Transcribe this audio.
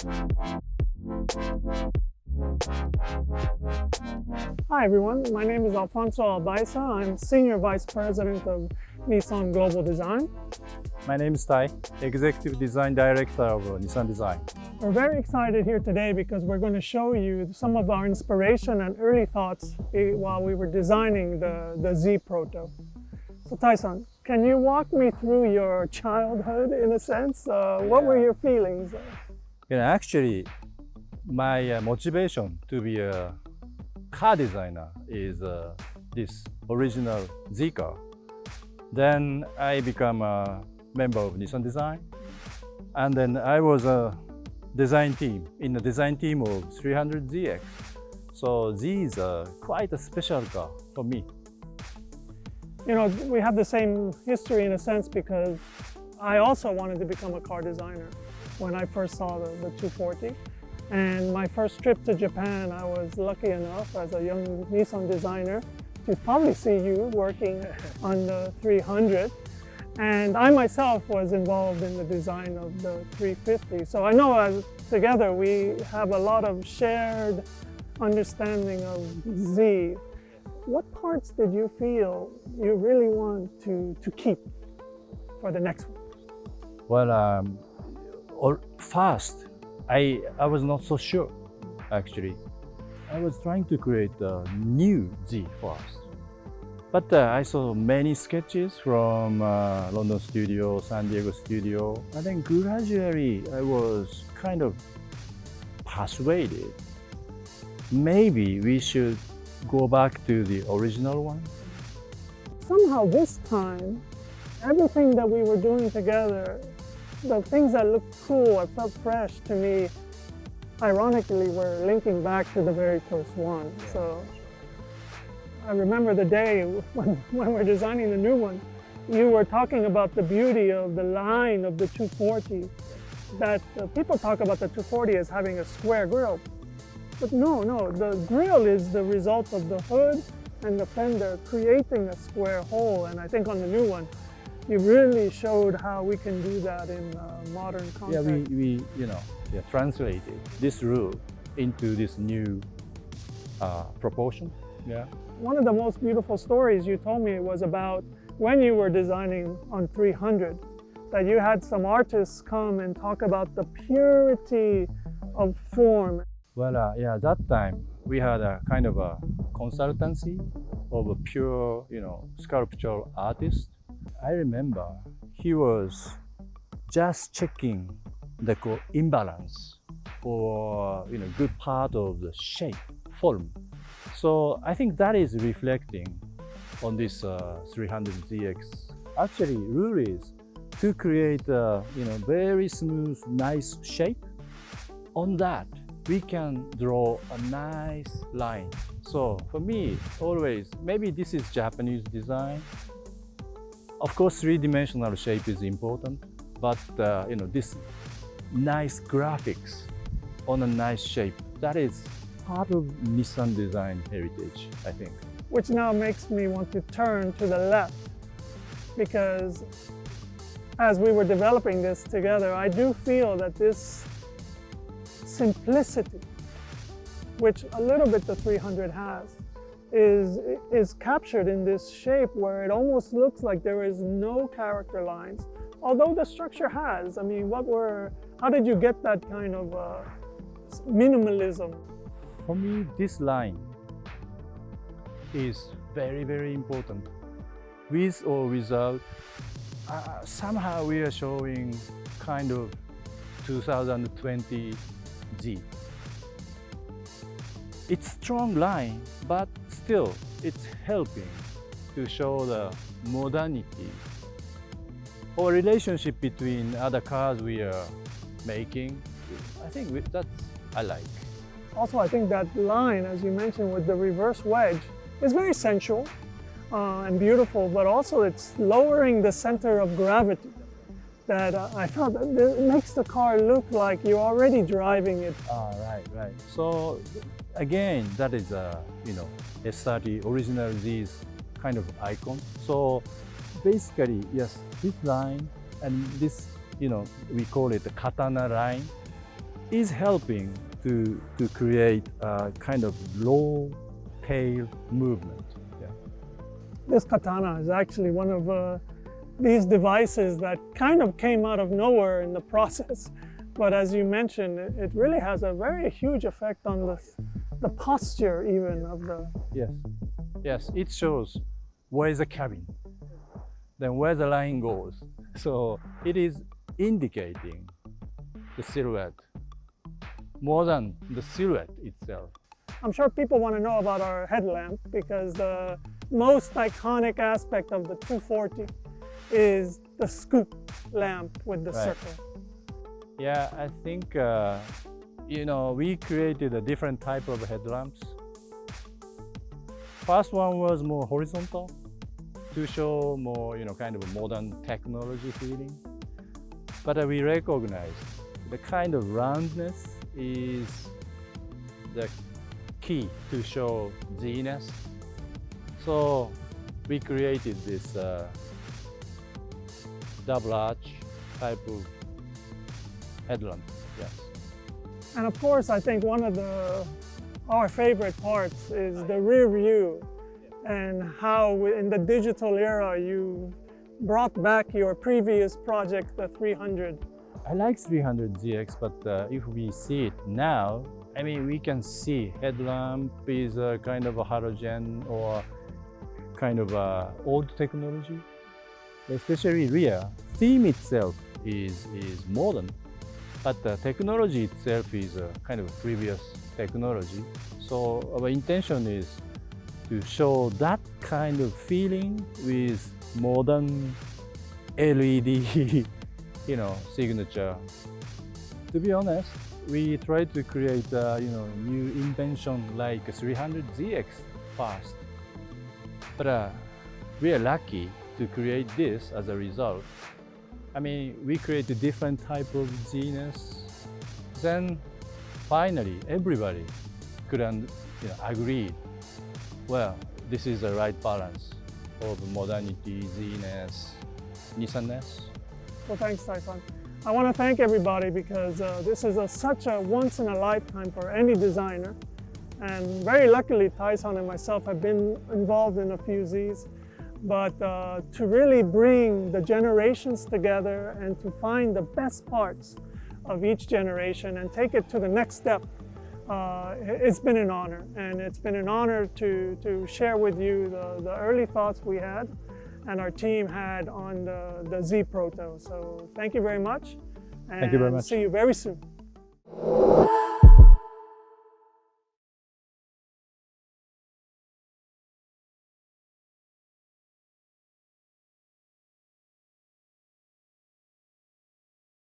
Hi everyone, my name is Alfonso Albaisa. I'm Senior Vice President of Nissan Global Design. My name is Tai, Executive Design Director of Nissan Design. We're very excited here today because we're going to show you some of our inspiration and early thoughts while we were designing the Z Proto. So Tai-san, can you walk me through your childhood in a sense? What were your feelings? Actually, my motivation to be a car designer is this original Z car. Then I become a member of Nissan Design, and then I was a design team in the design team of 300ZX. So Z is quite a special car for me. You know, we have the same history in a sense because I also wanted to become a car designer when I first saw the 240. And my first trip to Japan, I was lucky enough as a young Nissan designer to probably see you working on the 300. And I myself was involved in the design of the 350. So I know together we have a lot of shared understanding of Z. What parts did you feel you really want to keep for the next one? Well, first, I was not so sure, actually. I was trying to create a new Z first. But I saw many sketches from London studio, San Diego studio, and then gradually I was kind of persuaded. Maybe we should go back to the original one. Somehow this time, everything that we were doing together, the things that looked cool or felt fresh to me, ironically, were linking back to the very first one. So I remember the day when we're designing the new one, you were talking about the beauty of the line of the 240, that people talk about the 240 as having a square grille. But no, the grille is the result of the hood and the fender creating a square hole. And I think on the new one, you really showed how we can do that in modern context. Yeah, we translated this rule into this new proportion. Yeah. One of the most beautiful stories you told me was about when you were designing on 300, that you had some artists come and talk about the purity of form. Well, that time we had a kind of a consultancy of a pure, sculptural artist. I remember he was just checking the imbalance or good part of the shape, form. So I think that is reflecting on this 300ZX. Actually, rule is to create a very smooth, nice shape. On that, we can draw a nice line. So for me, always, maybe this is Japanese design. Of course, three-dimensional shape is important, but this nice graphics on a nice shape, that is part of Nissan design heritage, I think. Which now makes me want to turn to the left, because as we were developing this together, I do feel that this simplicity, which a little bit the 300 has, is captured in this shape where it almost looks like there is no character lines, although the structure has. I mean, how did you get that kind of minimalism? For me, this line is very, very important. With or without, somehow we are showing kind of 2020 Z. It's strong line, but still it's helping to show the modernity or relationship between other cars we are making. I think I like. Also, I think that line, as you mentioned, with the reverse wedge, is very sensual and beautiful, but also it's lowering the center of gravity. That I felt that it makes the car look like you're already driving it. Right. So again, that is S30 original Z's kind of icon. So basically, yes, this line and this, we call it the katana line. is helping to create a kind of low tail movement. Yeah. This katana is actually one of these devices that kind of came out of nowhere in the process. But as you mentioned, it really has a very huge effect on the posture even of the... Yes, yes, it shows where the cabin, then where the line goes. So it is indicating the silhouette more than the silhouette itself. I'm sure people want to know about our headlamp because the most iconic aspect of the 240 is the scoop lamp with the Right. circle. Yeah, I think, we created a different type of headlamps. First one was more horizontal to show more, kind of a modern technology feeling. But we recognize the kind of roundness is the key to show Zeness. So we created this double arch type of headlamp. Yes. And of course, I think one of our favorite parts is the rear view and how in the digital era you brought back your previous project, the 300. I like 300ZX, but if we see it now, we can see headlamp is a kind of a halogen or kind of a old technology. Especially rear, theme itself is modern, but the technology itself is a kind of previous technology. So our intention is to show that kind of feeling with modern LED, signature. To be honest, we tried to create new invention like 300ZX first, but we are lucky to create this as a result. We created different type of Zeness. Then finally, everybody could agree, well, this is the right balance of modernity, Zeness, Nissan-ness. Well, thanks, Tyson. I want to thank everybody because this is such a once-in-a-lifetime for any designer. And very luckily, Tyson and myself have been involved in a few Zs. But to really bring the generations together and to find the best parts of each generation and take it to the next step, it's been an honor. And it's been an honor to share with you the early thoughts we had and our team had on the Z Proto. So thank you very much. And Thank you very much. see you very soon.